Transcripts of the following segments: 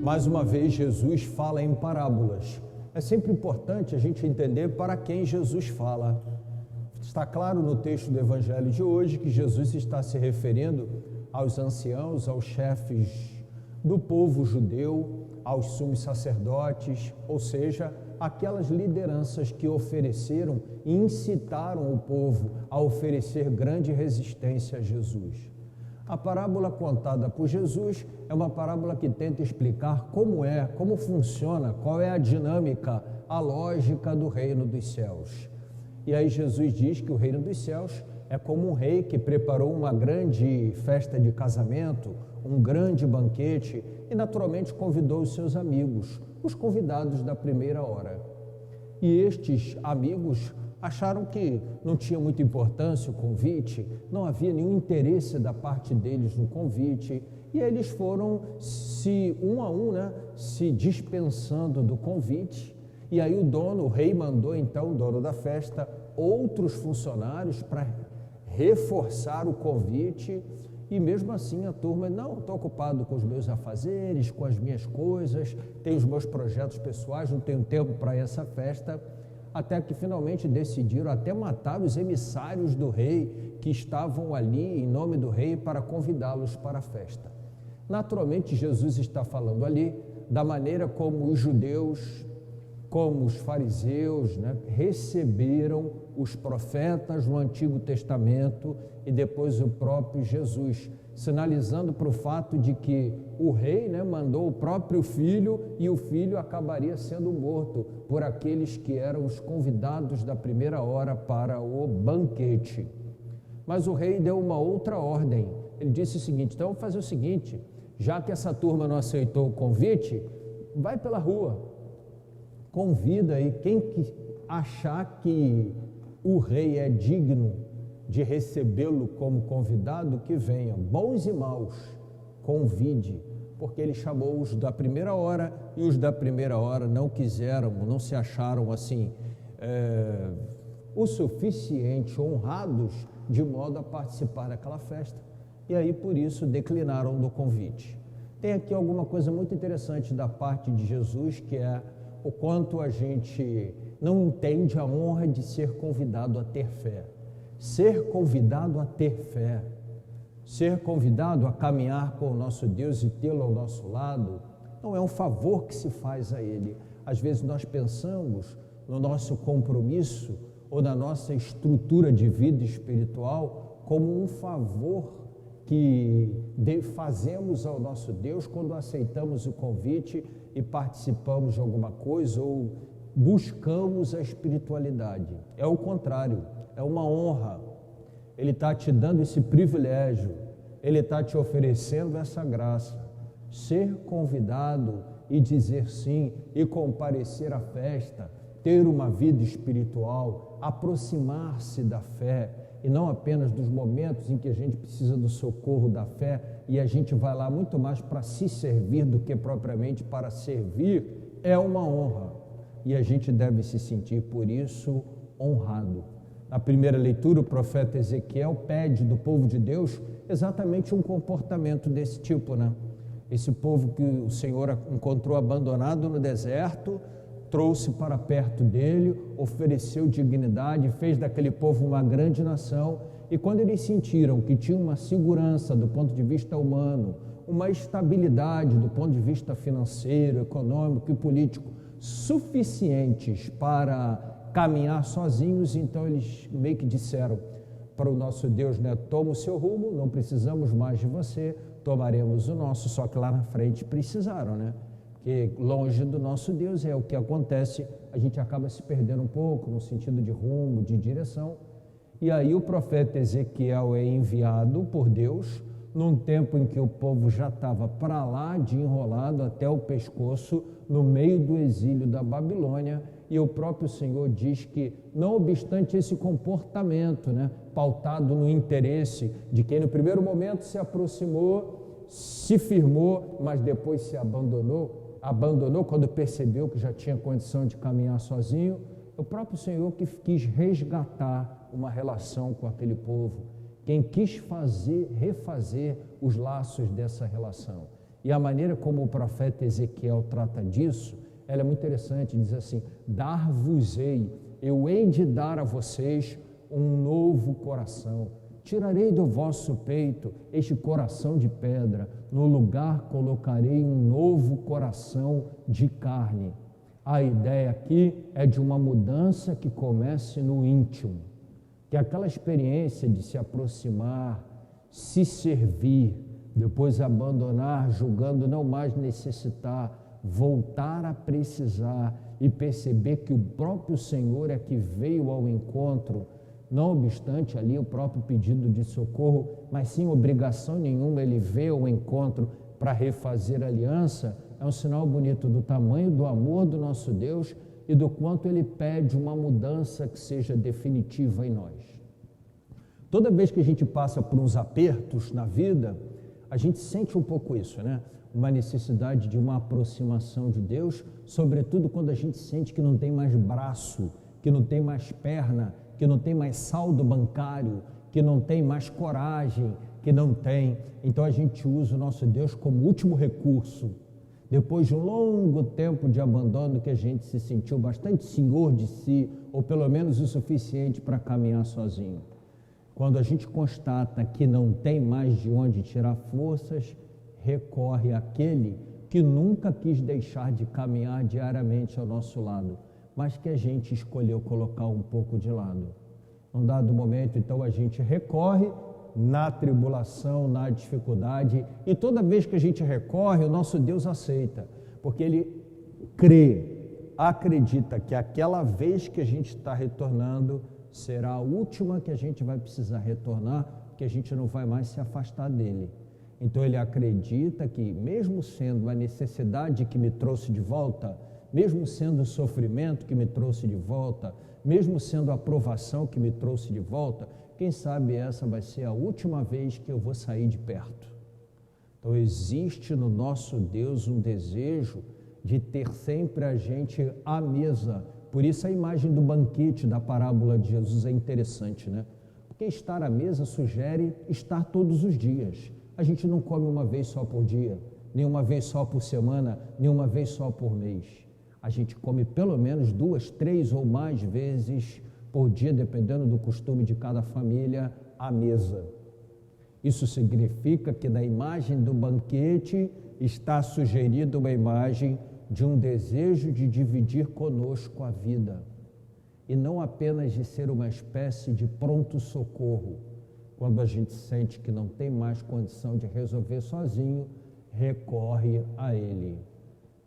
Mais uma vez, Jesus fala em parábolas. É sempre importante a gente entender para quem Jesus fala. Está claro no texto do Evangelho de hoje que Jesus está se referindo aos anciãos, aos chefes do povo judeu, aos sumos sacerdotes, ou seja, aquelas lideranças que ofereceram e incitaram o povo a oferecer grande resistência a Jesus. A parábola contada por Jesus é uma parábola que tenta explicar como funciona, qual é a dinâmica, a lógica do reino dos céus. E aí Jesus diz que o reino dos céus é como um rei que preparou uma grande festa de casamento, um grande banquete e naturalmente convidou os seus amigos, os convidados da primeira hora. E estes amigos acharam que não tinha muita importância o convite, não havia nenhum interesse da parte deles no convite, e eles foram um a um, se dispensando do convite. E aí o rei mandou então, o dono da festa, outros funcionários para reforçar o convite, e mesmo assim a turma, não, estou ocupado com os meus afazeres, com as minhas coisas, tenho os meus projetos pessoais, não tenho tempo para essa festa, até que finalmente decidiram até matar os emissários do rei que estavam ali em nome do rei para convidá-los para a festa. Naturalmente Jesus está falando ali da maneira como os judeus, como os fariseus, receberam os profetas no Antigo Testamento e depois o próprio Jesus, sinalizando para o fato de que o rei mandou o próprio filho e o filho acabaria sendo morto por aqueles que eram os convidados da primeira hora para o banquete. Mas o rei deu uma outra ordem. Ele disse o seguinte: então vamos fazer o seguinte, já que essa turma não aceitou o convite, vai pela rua, convida aí quem achar que o rei é digno de recebê-lo como convidado, que venha, bons e maus, convide, porque ele chamou os da primeira hora e os da primeira hora não quiseram, não se acharam assim o suficiente honrados de modo a participar daquela festa, e aí por isso declinaram do convite. Tem aqui alguma coisa muito interessante da parte de Jesus, que é o quanto a gente não entende a honra de ser convidado a ter fé. Ser convidado a ter fé, ser convidado a caminhar com o nosso Deus e tê-lo ao nosso lado, não é um favor que se faz a Ele. Às vezes nós pensamos no nosso compromisso ou na nossa estrutura de vida espiritual como um favor que fazemos ao nosso Deus quando aceitamos o convite e participamos de alguma coisa ou buscamos a espiritualidade. É o contrário, é uma honra. Ele está te dando esse privilégio, Ele está te oferecendo essa graça. Ser convidado e dizer sim e comparecer à festa, ter uma vida espiritual, aproximar-se da fé, e não apenas dos momentos em que a gente precisa do socorro da fé e a gente vai lá muito mais para se servir do que propriamente para servir, é uma honra e a gente deve se sentir por isso honrado. Na primeira leitura, o profeta Ezequiel pede do povo de Deus exatamente um comportamento desse tipo, Esse povo que o Senhor encontrou abandonado no deserto, trouxe para perto dele, ofereceu dignidade, fez daquele povo uma grande nação, e quando eles sentiram que tinha uma segurança do ponto de vista humano, uma estabilidade do ponto de vista financeiro, econômico e político, suficientes para caminhar sozinhos, então eles meio que disseram para o nosso Deus, toma o seu rumo, não precisamos mais de você, tomaremos o nosso, só que lá na frente precisaram, Porque longe do nosso Deus é o que acontece, a gente acaba se perdendo um pouco no sentido de rumo, de direção. E aí o profeta Ezequiel é enviado por Deus num tempo em que o povo já estava para lá de enrolado até o pescoço no meio do exílio da Babilônia, e o próprio Senhor diz que, não obstante esse comportamento, pautado no interesse de quem no primeiro momento se aproximou, se firmou, mas depois se abandonou quando percebeu que já tinha condição de caminhar sozinho, o próprio Senhor que quis resgatar uma relação com aquele povo, quem quis refazer os laços dessa relação. E a maneira como o profeta Ezequiel trata disso, ela é muito interessante, diz assim: dar-vos-ei, eu hei de dar a vocês um novo coração. Tirarei do vosso peito este coração de pedra, no lugar colocarei um novo coração de carne. A ideia aqui é de uma mudança que comece no íntimo, que aquela experiência de se aproximar, se servir, depois abandonar, julgando não mais necessitar, voltar a precisar e perceber que o próprio Senhor é que veio ao encontro, não obstante ali o próprio pedido de socorro, mas sem obrigação nenhuma, ele veio ao encontro para refazer a aliança. É um sinal bonito do tamanho do amor do nosso Deus e do quanto ele pede uma mudança que seja definitiva em nós. Toda vez que a gente passa por uns apertos na vida, a gente sente um pouco isso, né? Uma necessidade de uma aproximação de Deus, sobretudo quando a gente sente que não tem mais braço, que não tem mais perna, que não tem mais saldo bancário, que não tem mais coragem, que não tem. Então a gente usa o nosso Deus como último recurso. Depois de um longo tempo de abandono que a gente se sentiu bastante senhor de si, ou pelo menos o suficiente para caminhar sozinho. Quando a gente constata que não tem mais de onde tirar forças, recorre àquele que nunca quis deixar de caminhar diariamente ao nosso lado, mas que a gente escolheu colocar um pouco de lado. Num dado momento, então, a gente recorre na tribulação, na dificuldade, e toda vez que a gente recorre, o nosso Deus aceita, porque Ele acredita que aquela vez que a gente está retornando será a última que a gente vai precisar retornar, porque a gente não vai mais se afastar dele. Então ele acredita que, mesmo sendo a necessidade que me trouxe de volta, mesmo sendo o sofrimento que me trouxe de volta, mesmo sendo a provação que me trouxe de volta, quem sabe essa vai ser a última vez que eu vou sair de perto. Então existe no nosso Deus um desejo de ter sempre a gente à mesa. Por isso a imagem do banquete da parábola de Jesus é interessante, né? Porque estar à mesa sugere estar todos os dias. A gente não come uma vez só por dia, nem uma vez só por semana, nem uma vez só por mês. A gente come pelo menos 2, 3 ou mais vezes por dia, dependendo do costume de cada família, à mesa. Isso significa que na imagem do banquete está sugerida uma imagem de um desejo de dividir conosco a vida, e não apenas de ser uma espécie de pronto-socorro. Quando a gente sente que não tem mais condição de resolver sozinho, recorre a Ele.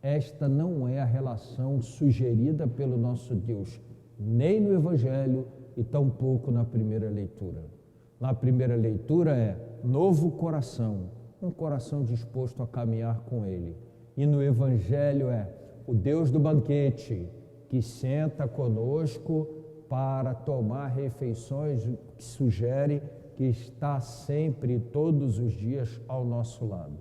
Esta não é a relação sugerida pelo nosso Deus, nem no Evangelho e tampouco na primeira leitura. Na primeira leitura é novo coração, um coração disposto a caminhar com Ele. E no Evangelho é o Deus do banquete, que senta conosco para tomar refeições, que sugere que está sempre, todos os dias, ao nosso lado.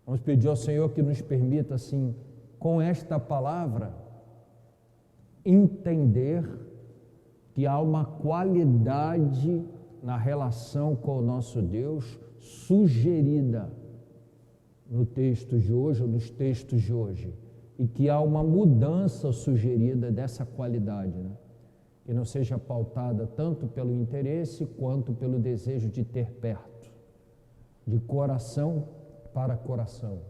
Vamos pedir ao Senhor que nos permita, assim, com esta palavra, entender que há uma qualidade na relação com o nosso Deus sugerida no texto de hoje, ou nos textos de hoje, e que há uma mudança sugerida dessa qualidade, né? Que não seja pautada tanto pelo interesse quanto pelo desejo de ter perto, de coração para coração,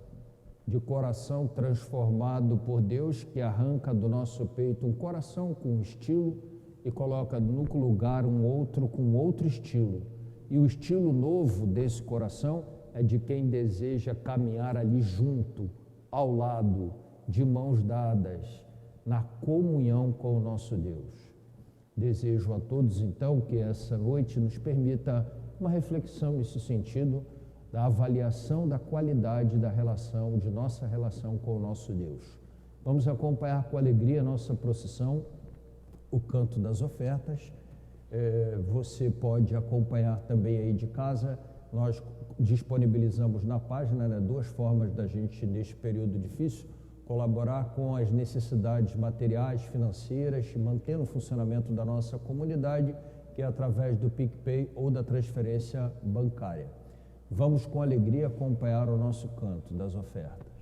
de coração transformado por Deus, que arranca do nosso peito um coração com um estilo e coloca no lugar um outro com outro estilo. E o estilo novo desse coração é de quem deseja caminhar ali junto, ao lado, de mãos dadas, na comunhão com o nosso Deus. Desejo a todos, então, que essa noite nos permita uma reflexão nesse sentido, da avaliação da qualidade da relação, de nossa relação com o nosso Deus. Vamos acompanhar com alegria a nossa procissão, o canto das ofertas. Você pode acompanhar também aí de casa. Nós disponibilizamos na página, né, 2 formas da gente, neste período difícil, colaborar com as necessidades materiais, financeiras, mantendo o funcionamento da nossa comunidade, que é através do PicPay ou da transferência bancária. Vamos com alegria acompanhar o nosso canto das ofertas.